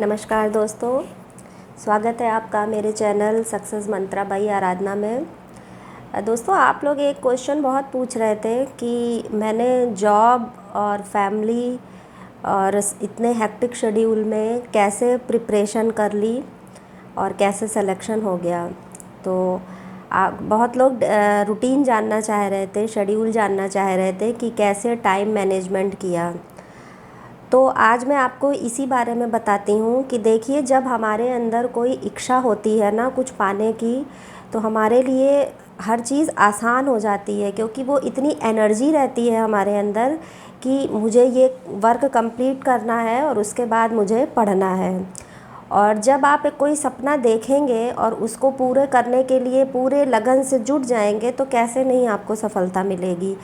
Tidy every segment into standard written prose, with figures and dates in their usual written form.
नमस्कार दोस्तों, स्वागत है आपका मेरे चैनल सक्सेस मंत्रा बाई आराधना में। दोस्तों, आप लोग एक क्वेश्चन बहुत पूछ रहे थे कि मैंने जॉब और फैमिली और इतने हेक्टिक शेड्यूल में कैसे प्रिपरेशन कर ली और कैसे सिलेक्शन हो गया। तो बहुत लोग रूटीन जानना चाह रहे थे, शेड्यूल जानना चाह रहे थे कि कैसे टाइम मैनेजमेंट किया। तो आज मैं आपको इसी बारे में बताती हूँ कि देखिए, जब हमारे अंदर कोई इच्छा होती है ना कुछ पाने की, तो हमारे लिए हर चीज़ आसान हो जाती है, क्योंकि वो इतनी एनर्जी रहती है हमारे अंदर कि मुझे ये वर्क कंप्लीट करना है और उसके बाद मुझे पढ़ना है। और जब आप कोई सपना देखेंगे और उसको पूरे करने के लिए पूरे लगन से जुट जाएंगे, तो कैसे नहीं आपको सफलता मिलेगी।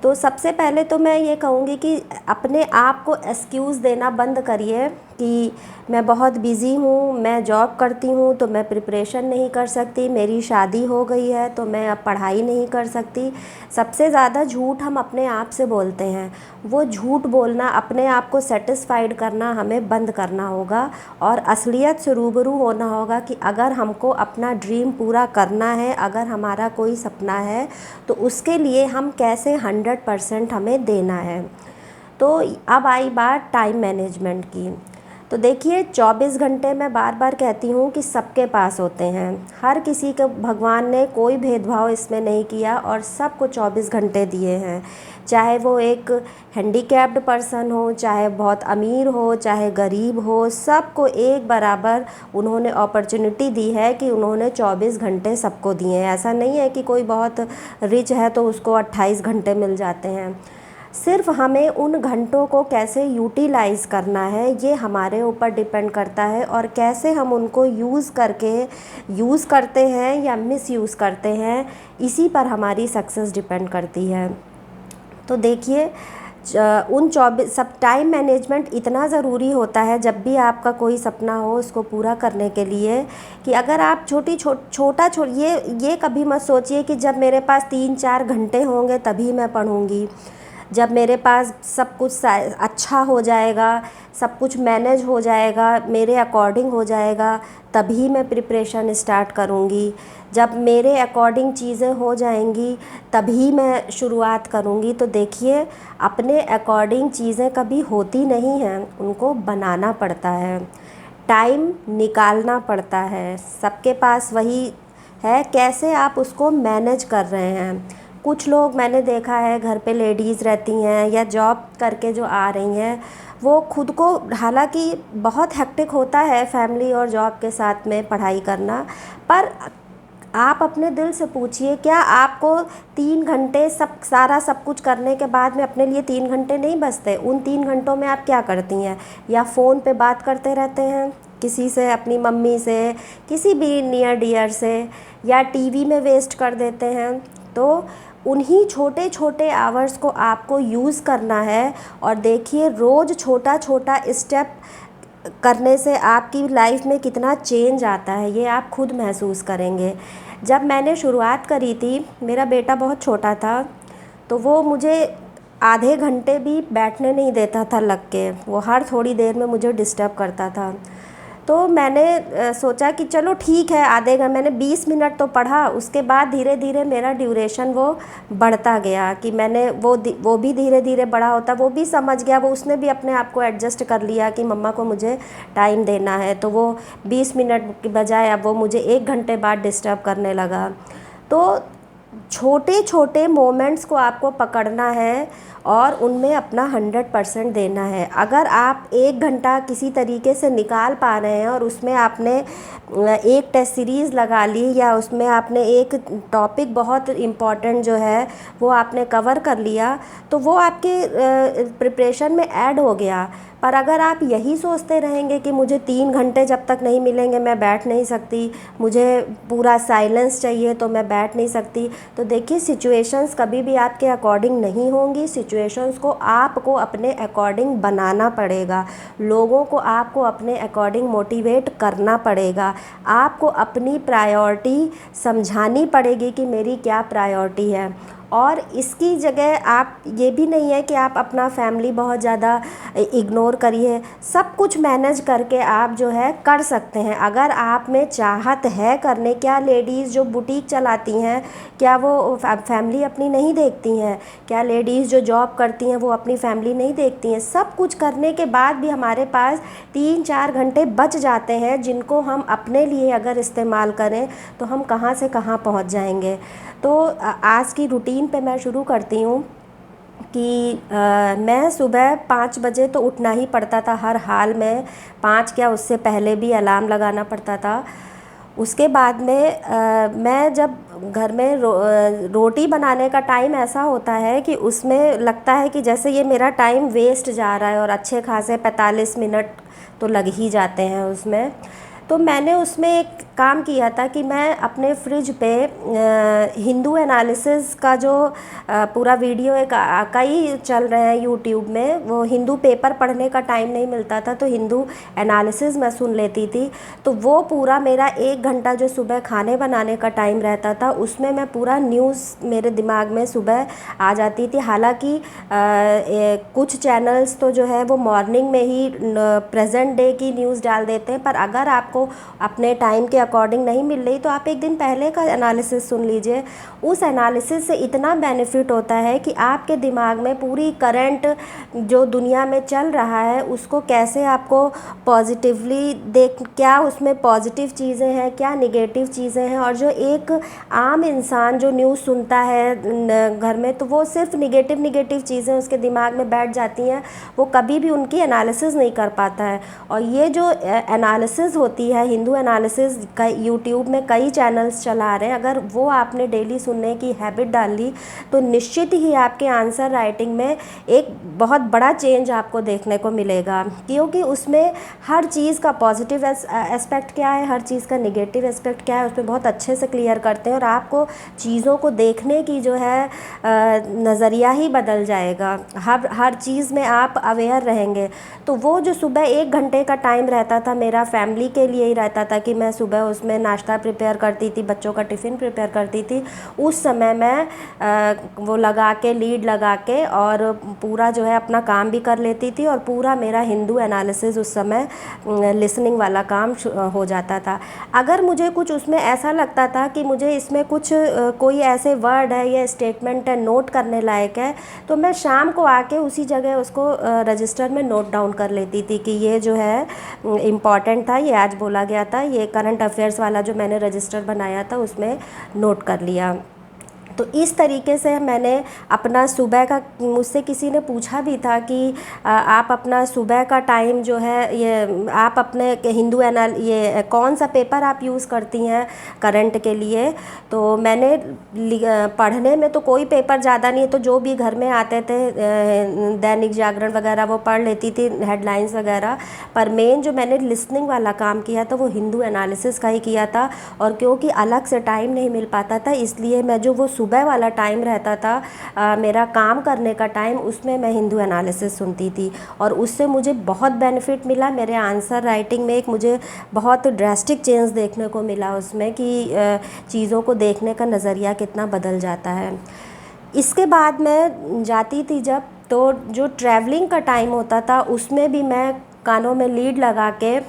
तो सबसे पहले तो मैं ये कहूँगी कि अपने आप को एक्सक्यूज़ देना बंद करिए कि मैं बहुत बिज़ी हूँ, मैं जॉब करती हूँ तो मैं प्रिपरेशन नहीं कर सकती, मेरी शादी हो गई है तो मैं अब पढ़ाई नहीं कर सकती। सबसे ज़्यादा झूठ हम अपने आप से बोलते हैं। वो झूठ बोलना, अपने आप को सेटिस्फाइड करना हमें बंद करना होगा और असलियत से रूबरू होना होगा कि अगर हमको अपना ड्रीम पूरा करना है, अगर हमारा कोई सपना है, तो उसके लिए हम कैसे 100% हमें देना है। तो अब आई बात टाइम मैनेजमेंट की। तो देखिए, 24 घंटे मैं बार बार कहती हूँ कि सबके पास होते हैं। हर किसी को भगवान ने कोई भेदभाव इसमें नहीं किया और सबको 24 घंटे दिए हैं। चाहे वो एक हैंडीकैप्ड पर्सन हो, चाहे बहुत अमीर हो, चाहे गरीब हो, सबको एक बराबर उन्होंने अपॉर्चुनिटी दी है कि उन्होंने 24 घंटे सबको दिए हैं। ऐसा नहीं है कि कोई बहुत रिच है तो उसको 28 घंटे मिल जाते हैं। सिर्फ हमें उन घंटों को कैसे यूटिलाइज़ करना है, ये हमारे ऊपर डिपेंड करता है, और कैसे हम उनको यूज़ करते हैं या मिस यूज़ करते हैं, इसी पर हमारी सक्सेस डिपेंड करती है। तो देखिए, उन 24 सब टाइम मैनेजमेंट इतना ज़रूरी होता है जब भी आपका कोई सपना हो उसको पूरा करने के लिए, कि अगर आप ये कभी मत सोचिए कि जब मेरे पास 3-4 घंटे होंगे तभी मैं पढ़ूँगी, जब मेरे पास सब कुछ अच्छा हो जाएगा, सब कुछ मैनेज हो जाएगा, मेरे अकॉर्डिंग हो जाएगा, तभी मैं प्रिपरेशन स्टार्ट करूँगी, जब मेरे अकॉर्डिंग चीज़ें हो जाएंगी तभी मैं शुरुआत करूँगी। तो देखिए, अपने अकॉर्डिंग चीज़ें कभी होती नहीं हैं, उनको बनाना पड़ता है, टाइम निकालना पड़ता है। सबके पास वही है, कैसे आप उसको मैनेज कर रहे हैं। कुछ लोग मैंने देखा है, घर पे लेडीज़ रहती हैं या जॉब करके जो आ रही हैं, वो खुद को, हालांकि बहुत हेक्टिक होता है फैमिली और जॉब के साथ में पढ़ाई करना, पर आप अपने दिल से पूछिए, क्या आपको 3 घंटे सब कुछ करने के बाद में अपने लिए 3 घंटे नहीं बचते? उन 3 घंटों में आप क्या करती हैं? या फ़ोन पे बात करते रहते हैं किसी से, अपनी मम्मी से, किसी भी नियर डियर से, या टीवी में वेस्ट कर देते हैं। तो उन्हीं छोटे छोटे आवर्स को आपको यूज़ करना है। और देखिए, रोज़ छोटा छोटा स्टेप करने से आपकी लाइफ में कितना चेंज आता है, ये आप खुद महसूस करेंगे। जब मैंने शुरुआत करी थी, मेरा बेटा बहुत छोटा था, तो वो मुझे आधे घंटे भी बैठने नहीं देता था लग के, वो हर थोड़ी देर में मुझे डिस्टर्ब करता था। तो मैंने सोचा कि चलो ठीक है, आधे घंटे, मैंने 20 मिनट तो पढ़ा, उसके बाद धीरे धीरे मेरा ड्यूरेशन वो बढ़ता गया, कि मैंने वो भी धीरे धीरे बड़ा होता, वो भी समझ गया, वो उसने भी अपने आप को एडजस्ट कर लिया कि मम्मा को मुझे टाइम देना है। तो वो 20 मिनट की बजाय अब वो मुझे 1 घंटे बाद डिस्टर्ब करने लगा। तो छोटे छोटे मोमेंट्स को आपको पकड़ना है और उनमें अपना 100% देना है। अगर आप 1 घंटा किसी तरीके से निकाल पा रहे हैं और उसमें आपने एक टेस्ट सीरीज़ लगा ली, या उसमें आपने एक टॉपिक बहुत इम्पॉर्टेंट जो है वो आपने कवर कर लिया, तो वो आपके प्रिपरेशन में ऐड हो गया। पर अगर आप यही सोचते रहेंगे कि मुझे 3 घंटे जब तक नहीं मिलेंगे मैं बैठ नहीं सकती, मुझे पूरा साइलेंस चाहिए तो मैं बैठ नहीं सकती, तो देखिए, सिचुएशंस कभी भी आपके अकॉर्डिंग नहीं होंगी। सिचुएशंस को आपको अपने अकॉर्डिंग बनाना पड़ेगा, लोगों को आपको अपने अकॉर्डिंग मोटिवेट करना पड़ेगा, आपको अपनी प्रायोरिटी समझानी पड़ेगी कि मेरी क्या प्रायोरिटी है। और इसकी जगह आप ये भी नहीं है कि आप अपना फैमिली बहुत ज़्यादा इग्नोर करिए, सब कुछ मैनेज करके आप जो है कर सकते हैं अगर आप में चाहत है करने। क्या लेडीज़ जो बुटीक चलाती हैं क्या वो फैमिली अपनी नहीं देखती हैं? क्या लेडीज़ जो जॉब करती हैं वो अपनी फैमिली नहीं देखती हैं? सब कुछ करने के बाद भी हमारे पास 3-4 घंटे बच जाते हैं जिनको हम अपने लिए अगर इस्तेमाल करें तो हम कहाँ से कहाँ पहुंच जाएंगे। तो आज की रूटीन पे मैं शुरू करती हूँ कि मैं सुबह 5 बजे तो उठना ही पड़ता था हर हाल में, 5 क्या उससे पहले भी अलार्म लगाना पड़ता था। उसके बाद में मैं जब घर में रोटी बनाने का टाइम ऐसा होता है कि उसमें लगता है कि जैसे ये मेरा टाइम वेस्ट जा रहा है और अच्छे खासे 45 मिनट तो लग ही जाते हैं उसमें। तो मैंने उसमें एक काम किया था कि मैं अपने फ्रिज पे हिंदू एनालिसिस का जो पूरा वीडियो एक कई चल रहे हैं यूट्यूब में, वो हिंदू पेपर पढ़ने का टाइम नहीं मिलता था तो हिंदू एनालिसिस मैं सुन लेती थी। तो वो पूरा मेरा 1 घंटा जो सुबह खाने बनाने का टाइम रहता था उसमें मैं पूरा न्यूज़ मेरे दिमाग में सुबह आ जाती थी। हालांकि कुछ चैनल्स तो जो है वो मॉर्निंग में ही प्रेजेंट डे की न्यूज़ डाल देते हैं, पर अगर आपको अपने टाइम के अकॉर्डिंग नहीं मिल रही तो आप एक दिन पहले का एनालिसिस सुन लीजिए। उस एनालिसिस से इतना बेनिफिट होता है कि आपके दिमाग में पूरी करंट जो दुनिया में चल रहा है उसको कैसे आपको पॉजिटिवली देख, क्या उसमें पॉजिटिव चीज़ें हैं क्या निगेटिव चीज़ें हैं। और जो एक आम इंसान जो न्यूज़ सुनता है घर में तो वो सिर्फ निगेटिव चीज़ें उसके दिमाग में बैठ जाती हैं, वो कभी भी उनकी एनालिसिस नहीं कर पाता है। और ये जो एनालिसिस होती है हिंदू एनालिसिस का, यूट्यूब में कई चैनल्स चला रहे हैं, अगर वो आपने डेली सुनने की हैबिट डाल ली तो निश्चित ही आपके आंसर राइटिंग में एक बहुत बड़ा चेंज आपको देखने को मिलेगा। क्योंकि उसमें हर चीज़ का पॉजिटिव एस्पेक्ट क्या है, हर चीज़ का निगेटिव एस्पेक्ट क्या है, उसमें बहुत अच्छे से क्लियर करते हैं और आपको चीज़ों को देखने की जो है नज़रिया ही बदल जाएगा। हर चीज़ में आप अवेयर रहेंगे। तो वो जो सुबह 1 घंटे का टाइम रहता था मेरा फैमिली के लिए ही रहता था कि मैं सुबह उसमें नाश्ता प्रिपेयर करती थी, बच्चों का टिफ़िन प्रिपेयर करती थी। उस समय मैं वो लगा के लीड लगा के और पूरा जो है अपना काम भी कर लेती थी और पूरा मेरा हिंदू एनालिसिस उस समय लिसनिंग वाला काम हो जाता था। अगर मुझे कुछ उसमें ऐसा लगता था कि मुझे इसमें कुछ कोई ऐसे वर्ड है या स्टेटमेंट है नोट करने लायक है तो मैं शाम को आके उसी जगह उसको रजिस्टर में नोट डाउन कर लेती थी कि ये जो है इम्पॉर्टेंट था, ये आज बोला गया था, ये करंट अफेयर्स वाला जो मैंने रजिस्टर बनाया था उसमें नोट कर लिया। तो इस तरीके से मैंने अपना सुबह का, मुझसे किसी ने पूछा भी था कि आप अपना सुबह का टाइम जो है ये आप अपने हिंदू ये कौन सा पेपर आप यूज़ करती हैं करंट के लिए। तो मैंने पढ़ने में तो कोई पेपर ज़्यादा नहीं है, तो जो भी घर में आते थे दैनिक जागरण वगैरह वो पढ़ लेती थी हेडलाइंस वगैरह, पर मेन जो मैंने लिसनिंग वाला काम किया था वो हिंदू एनालिसिस का ही किया था। और क्योंकि अलग से टाइम नहीं मिल पाता था इसलिए मैं जो वो सुबह वाला टाइम रहता था मेरा काम करने का टाइम, उसमें मैं हिंदू एनालिसिस सुनती थी और उससे मुझे बहुत बेनिफिट मिला। मेरे आंसर राइटिंग में एक मुझे बहुत ड्रास्टिक चेंज देखने को मिला उसमें कि चीज़ों को देखने का नज़रिया कितना बदल जाता है। इसके बाद मैं जाती थी जब, तो जो ट्रैवलिंग का टाइम होता था उसमें भी मैं कानों में लीड लगा के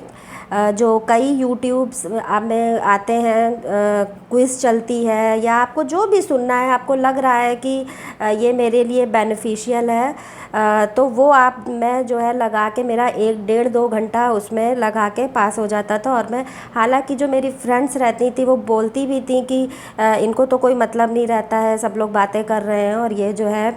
जो कई यूट्यूब्स में आते हैं, क्विज़ चलती है या आपको जो भी सुनना है आपको लग रहा है कि ये मेरे लिए बेनिफिशियल है, तो वो मैं जो है लगा के मेरा 1-1.5-2 घंटा उसमें लगा के पास हो जाता था। और मैं, हालांकि जो मेरी फ्रेंड्स रहती थी वो बोलती भी थी कि इनको तो कोई मतलब नहीं रहता है, सब लोग बातें कर रहे हैं और ये जो है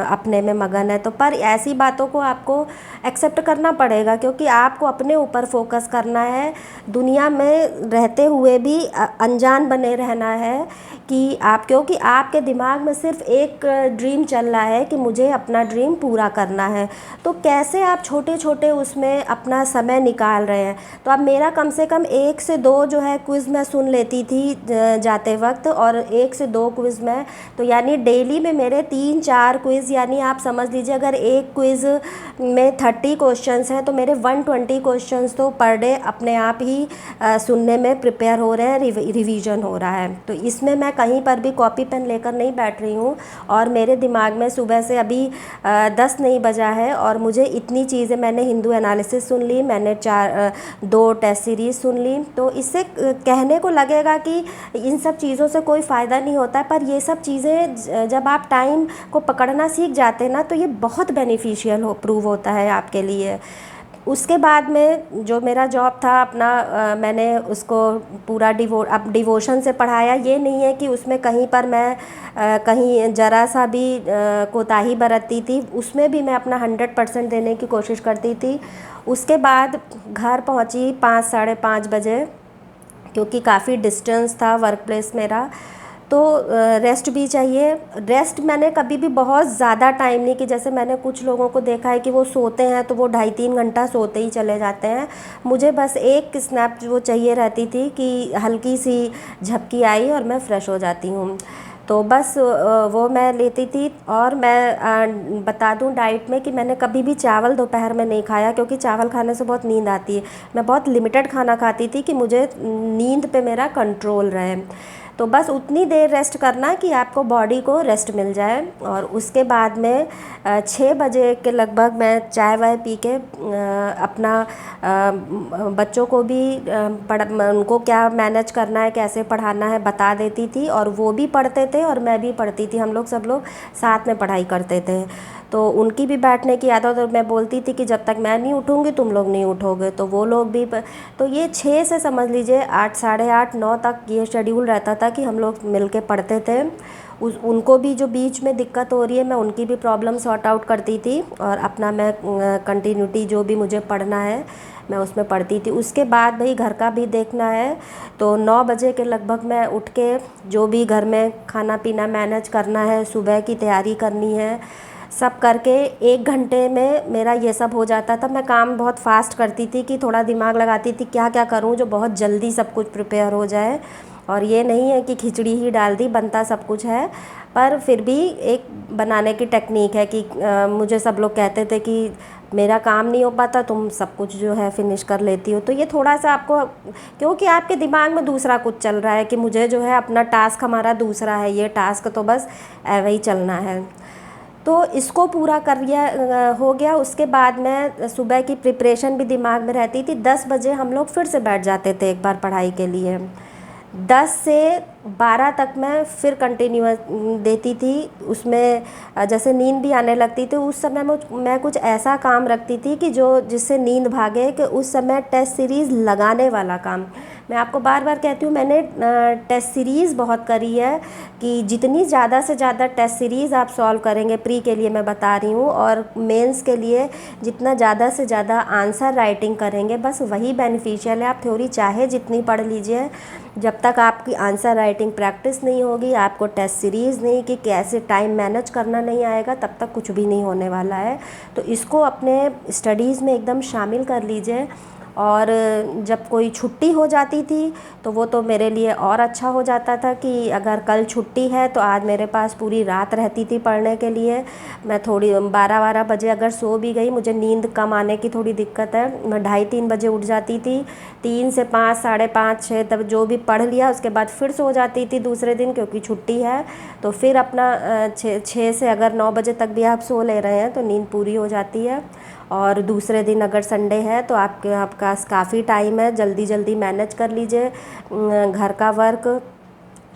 अपने में मगन है। तो पर ऐसी बातों को आपको एक्सेप्ट करना पड़ेगा क्योंकि आपको अपने ऊपर फोकस करना है, दुनिया में रहते हुए भी अनजान बने रहना है कि क्योंकि आपके दिमाग में सिर्फ एक ड्रीम चल रहा है कि मुझे अपना ड्रीम पूरा पूरा करना है। तो कैसे आप छोटे छोटे उसमें अपना समय निकाल रहे हैं। तो अब मेरा कम से कम 1 से 2 जो है क्विज़ मैं सुन लेती थी जाते वक्त, और 1 से 2 क्विज़ में, तो यानी डेली में मेरे 3-4 क्विज़, यानी आप समझ लीजिए अगर एक क्विज़ में 30 क्वेश्चंस हैं तो मेरे 120 क्वेश्चंस तो पर डे अपने आप ही सुनने में प्रिपेयर हो रहे हैं, रिवीजन हो रहा है। तो इसमें मैं कहीं पर भी कॉपी पेन लेकर नहीं बैठ रही हूँ, और मेरे दिमाग में सुबह से अभी 10 नहीं बजा है और मुझे इतनी चीज़ें, मैंने हिंदू एनालिसिस सुन ली, मैंने 2 टेस्ट सीरीज़ सुन ली। तो इससे कहने को लगेगा कि इन सब चीज़ों से कोई फ़ायदा नहीं होता है, पर ये सब चीज़ें जब आप टाइम को पकड़ना सीख जाते हैं ना, तो ये बहुत बेनिफिशियल प्रूव होता है आपके लिए। उसके बाद में जो मेरा जॉब था अपना, मैंने उसको पूरा डिवोशन से पढ़ाया। ये नहीं है कि उसमें कहीं पर मैं कहीं ज़रा सा भी कोताही बरतती थी, उसमें भी मैं अपना 100% देने की कोशिश करती थी। उसके बाद घर पहुंची 5 साढ़े 5 बजे, क्योंकि काफ़ी डिस्टेंस था वर्क प्लेस मेरा, तो रेस्ट भी चाहिए। रेस्ट मैंने कभी भी बहुत ज़्यादा टाइम नहीं, कि जैसे मैंने कुछ लोगों को देखा है कि वो सोते हैं तो वो 2.5-3 घंटा सोते ही चले जाते हैं। मुझे बस एक स्नैप वो चाहिए रहती थी कि हल्की सी झपकी आई और मैं फ़्रेश हो जाती हूँ। तो बस वो मैं लेती थी। और मैं बता दूं डाइट में कि मैंने कभी भी चावल दोपहर में नहीं खाया, क्योंकि चावल खाने से बहुत नींद आती है। मैं बहुत लिमिटेड खाना खाती थी कि मुझे नींद पे मेरा कंट्रोल रहे। तो बस उतनी देर रेस्ट करना कि आपको बॉडी को रेस्ट मिल जाए। और उसके बाद में 6 बजे के लगभग मैं चाय वाय पी के अपना बच्चों को भी उनको क्या मैनेज करना है, कैसे पढ़ाना है बता देती थी, और वो भी पढ़ते थे और मैं भी पढ़ती थी। हम लोग सब लोग साथ में पढ़ाई करते थे। तो उनकी भी बैठने की आदत, और मैं बोलती थी कि जब तक मैं नहीं उठूँगी तुम लोग नहीं उठोगे, तो वो लोग भी तो ये 6 से समझ लीजिए 8 साढ़े 8 9 तक ये शेड्यूल रहता था कि हम लोग मिल के पढ़ते थे। उनको भी जो बीच में दिक्कत हो रही है, मैं उनकी भी प्रॉब्लम सॉर्ट आउट करती थी, और अपना मैं कंटिन्यूटी जो भी मुझे पढ़ना है मैं उसमें पढ़ती थी। उसके बाद भाई घर का भी देखना है, तो 9 बजे के लगभग मैं उठ के जो भी घर में खाना पीना मैनेज करना है, सुबह की तैयारी करनी है, सब करके 1 घंटे में मेरा ये सब हो जाता था। मैं काम बहुत फास्ट करती थी कि थोड़ा दिमाग लगाती थी क्या क्या करूं जो बहुत जल्दी सब कुछ प्रिपेयर हो जाए। और ये नहीं है कि खिचड़ी ही डाल दी, बनता सब कुछ है, पर फिर भी एक बनाने की टेक्निक है कि मुझे सब लोग कहते थे कि मेरा काम नहीं हो पाता, तुम सब कुछ जो है फिनिश कर लेती हो। तो ये थोड़ा सा आपको, क्योंकि आपके दिमाग में दूसरा कुछ चल रहा है कि मुझे जो है अपना टास्क हमारा दूसरा है, ये टास्क तो बस ऐवे ही चलना है। तो इसको पूरा कर लिया हो गया। उसके बाद मैं सुबह की प्रिपरेशन भी दिमाग में रहती थी। 10 बजे हम लोग फिर से बैठ जाते थे एक बार पढ़ाई के लिए। 10 से 12 तक मैं फिर कंटिन्यूअस देती थी। उसमें जैसे नींद भी आने लगती थी, उस समय मैं कुछ ऐसा काम रखती थी कि जो जिससे नींद भागे, कि उस समय टेस्ट सीरीज़ लगाने वाला काम। मैं आपको बार बार कहती हूँ, मैंने टेस्ट सीरीज़ बहुत करी है, कि जितनी ज़्यादा से ज़्यादा टेस्ट सीरीज़ आप सॉल्व करेंगे, प्री के लिए मैं बता रही हूँ, और मेंस के लिए जितना ज़्यादा से ज़्यादा आंसर राइटिंग करेंगे, बस वही बेनिफिशियल है। आप थ्योरी चाहे जितनी पढ़ लीजिए, जब तक आपकी आंसर राइटिंग प्रैक्टिस नहीं होगी, आपको टेस्ट सीरीज़ नहीं कि कैसे टाइम मैनेज करना नहीं आएगा, तब तक कुछ भी नहीं होने वाला है। तो इसको अपने स्टडीज़ में एकदम शामिल कर लीजिए। और जब कोई छुट्टी हो जाती थी तो वो तो मेरे लिए और अच्छा हो जाता था कि अगर कल छुट्टी है तो आज मेरे पास पूरी रात रहती थी पढ़ने के लिए। मैं थोड़ी 12-12 बजे अगर सो भी गई, मुझे नींद कम आने की थोड़ी दिक्कत है, मैं 2:30-3 बजे उठ जाती थी। 3 से 5 साढ़े 5 6 तब जो भी पढ़ लिया, उसके बाद फिर सो जाती थी दूसरे दिन, क्योंकि छुट्टी है। तो फिर अपना 6 से अगर 9 बजे तक भी आप सो ले रहे हैं तो नींद पूरी हो जाती है। और दूसरे दिन अगर संडे है तो आपका काफ़ी टाइम है, जल्दी जल्दी मैनेज कर लीजिए घर का वर्क,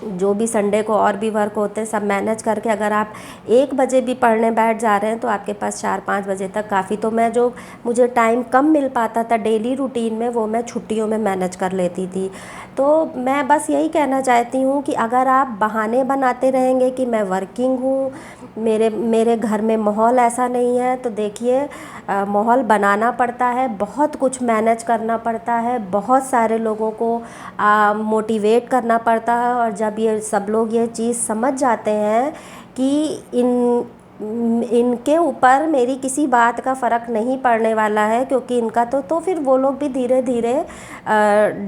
जो भी संडे को और भी वर्क होते हैं सब मैनेज करके। अगर आप 1 बजे भी पढ़ने बैठ जा रहे हैं तो आपके पास 4-5 बजे तक काफ़ी। तो मैं जो मुझे टाइम कम मिल पाता था डेली रूटीन में, वो मैं छुट्टियों में मैनेज कर लेती थी। तो मैं बस यही कहना चाहती हूँ कि अगर आप बहाने बनाते रहेंगे कि मैं वर्किंग हूँ, मेरे घर में माहौल ऐसा नहीं है, तो देखिए माहौल बनाना पड़ता है, बहुत कुछ मैनेज करना पड़ता है, बहुत सारे लोगों को मोटिवेट करना पड़ता है। और जब ये सब लोग ये चीज़ समझ जाते हैं कि इन इनके ऊपर मेरी किसी बात का फ़र्क नहीं पड़ने वाला है, क्योंकि इनका तो फिर वो लोग भी धीरे धीरे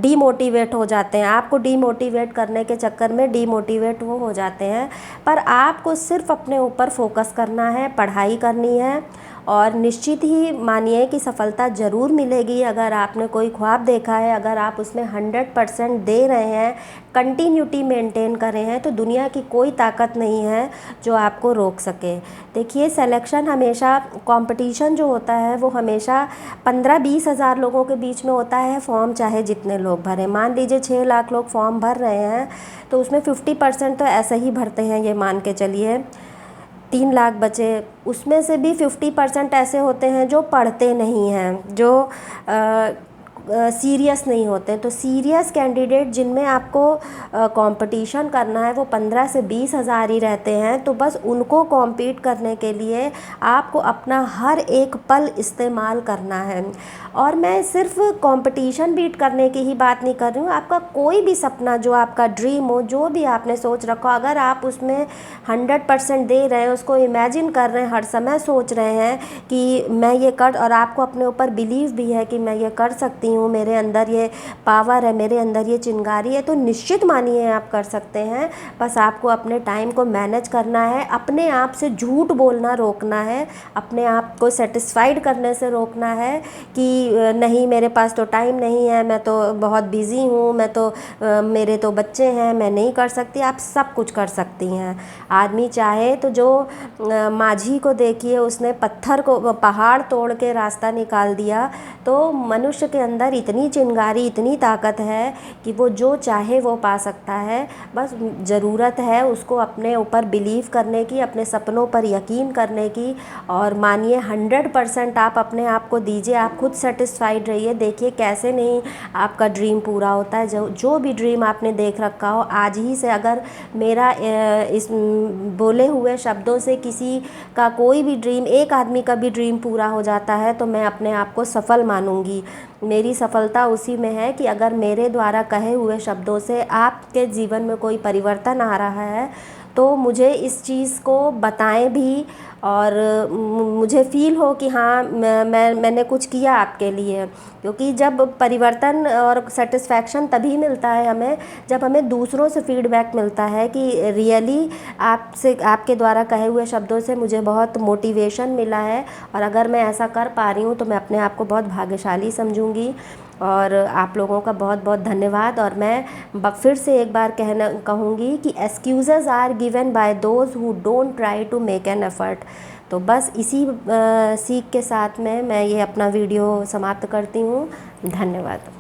डीमोटिवेट हो जाते हैं। आपको डीमोटिवेट करने के चक्कर में डीमोटिवेट वो हो जाते हैं। पर आपको सिर्फ अपने ऊपर फोकस करना है, पढ़ाई करनी है, और निश्चित ही मानिए कि सफलता ज़रूर मिलेगी। अगर आपने कोई ख्वाब देखा है, अगर आप उसमें 100% दे रहे हैं, कंटिन्यूटी मेंटेन कर रहे हैं, तो दुनिया की कोई ताकत नहीं है जो आपको रोक सके। देखिए, सिलेक्शन हमेशा, कंपटीशन जो होता है वो हमेशा 15-20 हज़ार लोगों के बीच में होता है। फॉर्म चाहे जितने लोग भरें, मान लीजिए 6 लाख लोग फॉर्म भर रहे हैं, तो उसमें 50% तो ऐसे ही भरते हैं, ये मान के चलिए 3 लाख बचे। उसमें से भी 50% ऐसे होते हैं जो पढ़ते नहीं हैं, जो सीरियस नहीं होते। तो सीरियस कैंडिडेट जिनमें आपको कंपटीशन करना है, वो 15 से 20 हज़ार ही रहते हैं। तो बस उनको कॉम्पीट करने के लिए आपको अपना हर एक पल इस्तेमाल करना है। और मैं सिर्फ कंपटीशन बीट करने की ही बात नहीं कर रही हूँ। आपका कोई भी सपना, जो आपका ड्रीम हो, जो भी आपने सोच रखा हो, अगर आप उसमें 100% दे रहे हैं, उसको इमेजिन कर रहे हैं, हर समय सोच रहे हैं कि मैं ये कर, और आपको अपने ऊपर बिलीव भी है कि मैं ये कर सकती हूँ, मेरे अंदर ये पावर है, मेरे अंदर ये चिंगारी है, तो निश्चित मानिए आप कर सकते हैं। बस आपको अपने टाइम को मैनेज करना है, अपने आप से झूठ बोलना रोकना है, अपने आप को सेटिस्फाइड करने से रोकना है कि नहीं मेरे पास तो टाइम नहीं है, मैं तो बहुत बिज़ी हूँ, मैं तो मेरे तो बच्चे हैं, मैं नहीं कर सकती। आप सब कुछ कर सकती हैं। आदमी चाहे तो, जो माझी को देखिए, उसने पत्थर को, पहाड़ तोड़ के रास्ता निकाल दिया। तो मनुष्य के अंदर इतनी चिंगारी, इतनी ताकत है कि वो जो चाहे वो पा सकता है। बस ज़रूरत है उसको अपने ऊपर बिलीव करने की, अपने सपनों पर यकीन करने की। और मानिए 100% आप अपने आप को दीजिए, आप खुद सेटिस्फाइड रहिए। देखिए कैसे नहीं आपका ड्रीम पूरा होता है। जो भी ड्रीम आपने देख रखा हो, आज ही से अगर मेरा इस बोले हुए शब्दों से किसी का कोई भी ड्रीम, एक आदमी का भी ड्रीम पूरा हो जाता है, तो मैं अपने आप को सफल मानूंगी। मेरी सफलता उसी में है कि अगर मेरे द्वारा कहे हुए शब्दों से आपके जीवन में कोई परिवर्तन आ रहा है, तो मुझे इस चीज़ को बताएं भी, और मुझे फ़ील हो कि हाँ मैंने कुछ किया आपके लिए। क्योंकि जब परिवर्तन और सेटिस्फैक्शन तभी मिलता है हमें, जब हमें दूसरों से फीडबैक मिलता है कि रियली आपसे, आपके द्वारा कहे हुए शब्दों से मुझे बहुत मोटिवेशन मिला है, और अगर मैं ऐसा कर पा रही हूँ तो मैं अपने आप को बहुत भाग्यशाली समझूंगी। और आप लोगों का बहुत बहुत धन्यवाद। और मैं फिर से एक बार कहूँगी कि excuses are given by those who don't try to make an effort. तो बस इसी सीख के साथ में मैं ये अपना वीडियो समाप्त करती हूँ। धन्यवाद।